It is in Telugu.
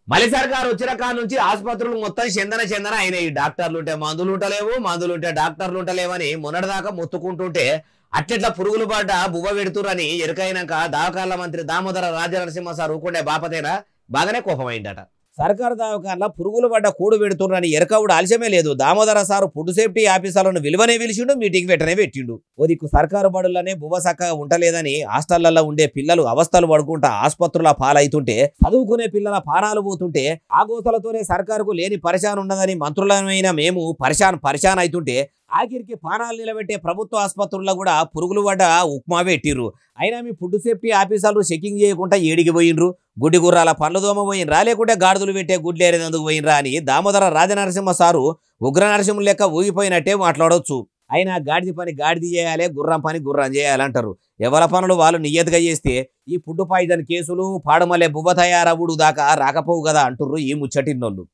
మళ్ళీ సర్కారు వచ్చిన కాడ నుంచి ఆసుపత్రులు మొత్తం చందన చందన అయినాయి. డాక్టర్లు ఉంటే మందులు ఉంటలేవు, మందులు ఉంటే డాక్టర్లు ఉంటలేవని మొన్నటిదాకా మొత్తుకుంటుంటే అట్లెట్లా పురుగులు పడ్డ బువ్వ పెడుతురని ఎరుకైనాక దవాఖాన్ల మంత్రి దామోదర రాజనరసింహ సార్ ఊకుండే బాపతేనా బాగానే కోపమైందట. సర్కారు దవాఖాన్ల పురుగులు పడ్డ కూడు పెడుతుర్రని ఎరకవుడు ఆలస్యమే లేదు. దామోదర సారు ఫుడ్ సేఫ్టీ ఆఫీసర్లను విలువనే పిలిచిండు, మీటింగ్ వెంటనే పెట్టిండు. ఓ దిక్కు సర్కారు బడులనే బువ్వ సక్కగా ఉంటలేదని హాస్టళ్లలో ఉండే పిల్లలు అవస్థలు పడుకుంటా ఆసుపత్రుల పాలైతుంటే, చదువుకునే పిల్లల పానాలు పోతుంటే, ఆ గోసలతోనే సర్కారుకు లేని పరిశాన్ ఉండదని మంత్రులమైన మేము పరిశాన్ అవుతుంటే, ఆఖరికి పానాలు నిలబెట్టే ప్రభుత్వ ఆసుపత్రుల్లో కూడా పురుగులు పడ్డ ఉప్మా పెట్టిర్రు. అయినా మీ ఫుడ్ సేఫ్టీ ఆఫీసర్లు చెకింగ్ చేయకుండా ఏడికి పోయినరు? గుడ్డి గుర్రాల పండ్లు దోమ పోయినరా, లేకుంటే గాడిదలు పెట్టే గుడ్లేరేందుకు పోయినరా అని దామోదర రాజనరసింహ సారు ఉగ్ర నరసింహులు లెక్క ఊగిపోయినట్టే మాట్లాడవచ్చు. అయినా గాడిది పని గాడిది చేయాలి, గుర్రం పని గుర్రం చేయాలంటారు. ఎవరి పనులు వాళ్ళు నియతగా చేస్తే ఈ ఫుడ్ పాయిజన్ కేసులు పాడమలే బువ్వ తయారవుడు దాకా రాకపోవు కదా అంటుర్రు ఈ ముచ్చటిన్నోళ్ళు.